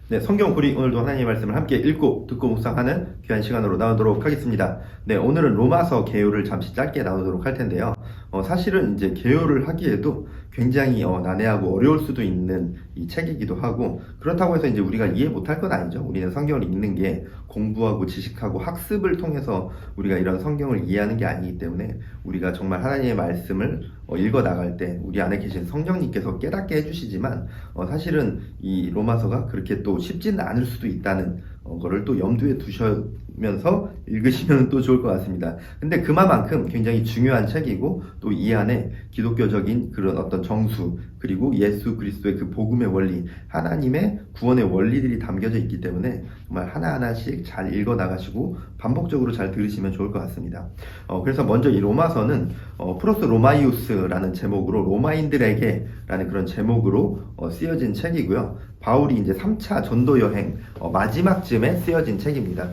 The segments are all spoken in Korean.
네, 성경 우리 오늘도 하나님의 말씀을 함께 읽고 듣고 묵상하는 귀한 시간으로 나누도록 하겠습니다. 네, 오늘은 로마서 개요를 잠시 짧게 나누도록 할 텐데요. 사실은 이제 개요를 하기에도 굉장히 난해하고 어려울 수도 있는 이 책이기도 하고, 그렇다고 해서 이제 우리가 이해 못할 건 아니죠. 우리는 성경을 읽는 게 공부하고 지식하고 학습을 통해서 우리가 이런 성경을 이해하는 게 아니기 때문에 우리가 정말 하나님의 말씀을 읽어 나갈 때 우리 안에 계신 성령님께서 깨닫게 해주시지만, 사실은 이 로마서가 그렇게 또 쉽지는 않을 수도 있다는 거를 또 염두에 두시면서 읽으시면 또 좋을 것 같습니다. 근데 그만큼 굉장히 중요한 책이고, 또 이 안에 기독교적인 그런 어떤 정수, 그리고 예수 그리스도의 그 복음의 원리, 하나님의 구원의 원리들이 담겨져 있기 때문에 정말 하나하나씩 잘 읽어 나가시고 반복적으로 잘 들으시면 좋을 것 같습니다. 그래서 먼저 이 로마서는 프로스 로마이우스라는 제목으로, 로마인들에게 라는 그런 제목으로 쓰여진 책이고요. 바울이 이제 3차 전도 여행 마지막쯤에 쓰여진 책입니다.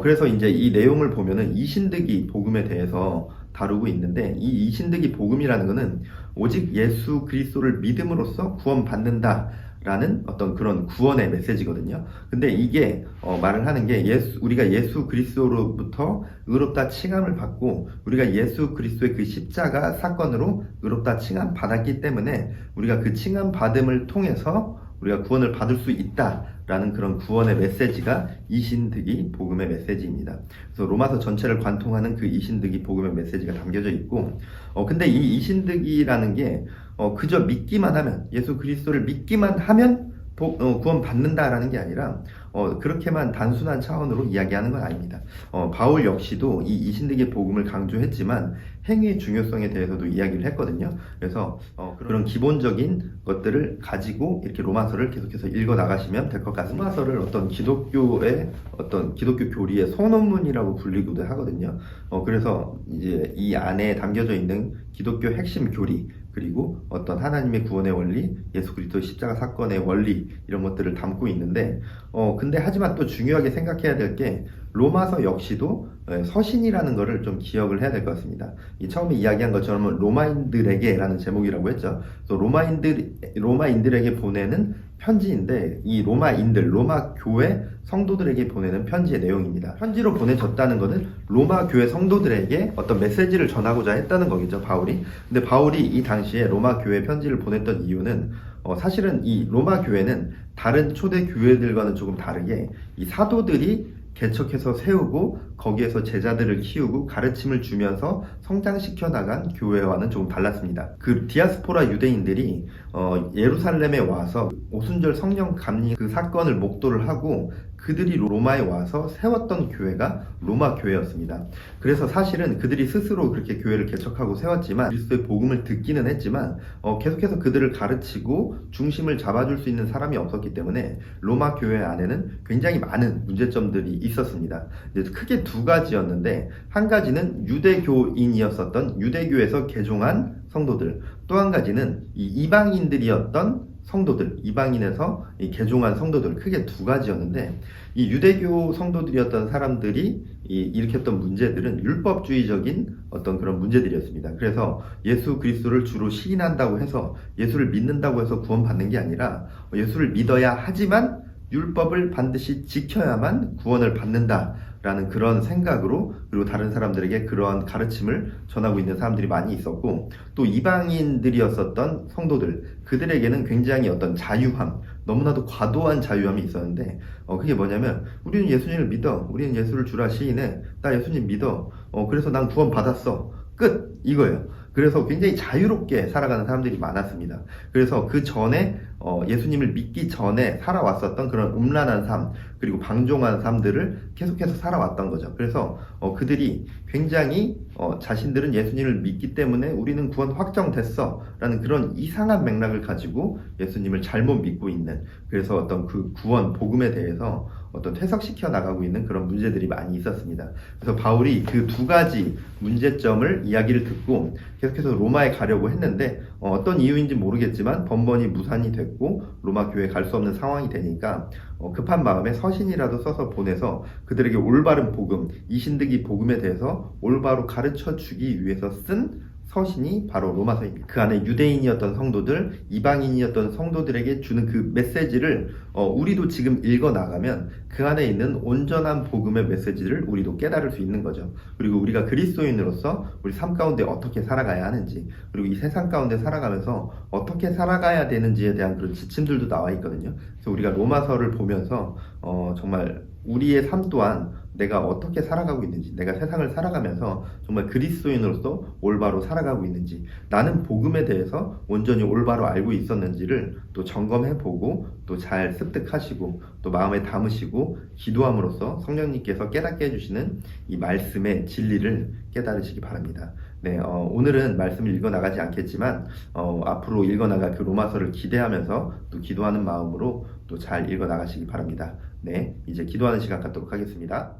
그래서 이제 이 내용을 보면은 이신득이 복음에 대해서 다루고 있는데, 이 이신득이 복음이라는 것은 오직 예수 그리스도를 믿음으로써 구원받는다 라는 어떤 그런 구원의 메시지거든요. 근데 이게 말을 하는 게 우리가 예수 그리스도로부터 의롭다 칭함을 받고, 우리가 예수 그리스도의 그 십자가 사건으로 의롭다 칭함 받았기 때문에 우리가 그 칭함 받음을 통해서 우리가 구원을 받을 수 있다라는 그런 구원의 메시지가 이신득이 복음의 메시지입니다. 그래서 로마서 전체를 관통하는 그 이신득이 복음의 메시지가 담겨져 있고, 근데 이 이신득이라는 게 그저 믿기만 하면, 예수 그리스도를 믿기만 하면 구원 받는다라는 게 아니라 그렇게만 단순한 차원으로 이야기하는 건 아닙니다. 바울 역시도 이 이신득의 복음을 강조했지만 행위의 중요성에 대해서도 이야기를 했거든요. 그래서 그런 기본적인 것들을 가지고 이렇게 로마서를 계속해서 읽어 나가시면 될 것 같습니다. 로마서를 어떤 기독교 교리의 소논문이라고 불리기도 하거든요. 그래서 이제 이 안에 담겨져 있는 기독교 핵심 교리, 그리고 어떤 하나님의 구원의 원리, 예수 그리스도 십자가 사건의 원리, 이런 것들을 담고 있는데, 근데 하지만 또 중요하게 생각해야 될 게, 로마서 역시도 서신이라는 것을 좀 기억을 해야 될 것 같습니다. 처음에 이야기한 것처럼 로마인들에게 라는 제목이라고 했죠. 그래서 로마인들에게 보내는 편지인데, 이 로마 교회 성도들에게 보내는 편지의 내용입니다. 편지로 보내졌다는 것은 로마 교회 성도들에게 어떤 메시지를 전하고자 했다는 거겠죠, 바울이. 근데 바울이 이 당시에 로마 교회 편지를 보냈던 이유는, 사실은 이 로마 교회는 다른 초대 교회들과는 조금 다르게 이 사도들이 개척해서 세우고 거기에서 제자들을 키우고 가르침을 주면서 성장시켜 나간 교회와는 조금 달랐습니다. 그 디아스포라 유대인들이 예루살렘에 와서 오순절 성령 감리 그 사건을 목도를 하고 그들이 로마에 와서 세웠던 교회가 로마 교회였습니다. 그래서 사실은 그들이 스스로 그렇게 교회를 개척하고 세웠지만, 그리스도의 복음을 듣기는 했지만 계속해서 그들을 가르치고 중심을 잡아줄 수 있는 사람이 없었기 때문에 로마 교회 안에는 굉장히 많은 문제점들이 있었습니다. 크게 두 가지였는데, 한 가지는 유대교인이었었던 유대교에서 개종한 성도들, 또 한 가지는 이 이방인들이었던 성도들, 이방인에서 개종한 성도들, 크게 두 가지였는데, 이 유대교 성도들이었던 사람들이 일으켰던 문제들은 율법주의적인 어떤 그런 문제들이었습니다. 그래서 예수 그리스도를 주로 시인한다고 해서, 예수를 믿는다고 해서 구원받는 게 아니라 예수를 믿어야 하지만 율법을 반드시 지켜야만 구원을 받는다 라는 그런 생각으로, 그리고 다른 사람들에게 그러한 가르침을 전하고 있는 사람들이 많이 있었고, 또 이방인들이었었던 성도들, 그들에게는 굉장히 어떤 자유함, 너무나도 과도한 자유함이 있었는데, 그게 뭐냐면, 우리는 예수님을 믿어, 우리는 예수를 주라 시인해, 나 예수님 믿어, 그래서 난 구원 받았어, 끝, 이거예요. 그래서 굉장히 자유롭게 살아가는 사람들이 많았습니다. 그래서 그 전에 예수님을 믿기 전에 살아왔었던 그런 음란한 삶, 그리고 방종한 삶들을 계속해서 살아왔던 거죠. 그래서 그들이 굉장히 자신들은 예수님을 믿기 때문에 우리는 구원 확정됐어 라는 그런 이상한 맥락을 가지고 예수님을 잘못 믿고 있는, 그래서 어떤 그 구원 복음에 대해서 어떤 퇴색시켜 나가고 있는 그런 문제들이 많이 있었습니다. 그래서 바울이 그 두 가지 문제점을 이야기를 듣고 계속해서 로마에 가려고 했는데, 어떤 이유인지 모르겠지만 번번이 무산이 됐고 로마 교회에 갈 수 없는 상황이 되니까 급한 마음에 서신이라도 써서 보내서 그들에게 올바른 복음, 이신득이 복음에 대해서 올바로 가르쳐 주기 위해서 쓴 서신이 바로 로마서입니다. 그 안에 유대인이었던 성도들, 이방인이었던 성도들에게 주는 그 메시지를 우리도 지금 읽어 나가면 그 안에 있는 온전한 복음의 메시지를 우리도 깨달을 수 있는 거죠. 그리고 우리가 그리스도인으로서 우리 삶 가운데 어떻게 살아가야 하는지, 그리고 이 세상 가운데 살아가면서 어떻게 살아가야 되는지에 대한 그런 지침들도 나와 있거든요. 그래서 우리가 로마서를 보면서 정말 우리의 삶 또한 내가 어떻게 살아가고 있는지, 내가 세상을 살아가면서 정말 그리스도인으로서 올바로 살아가고 있는지, 나는 복음에 대해서 온전히 올바로 알고 있었는지를 또 점검해보고 또 잘 습득하시고 또 마음에 담으시고 기도함으로써 성령님께서 깨닫게 해주시는 이 말씀의 진리를 깨달으시기 바랍니다. 네, 오늘은 말씀을 읽어나가지 않겠지만 앞으로 읽어나갈 그 로마서를 기대하면서 또 기도하는 마음으로 또 잘 읽어나가시기 바랍니다. 네, 이제 기도하는 시간 갖도록 하겠습니다.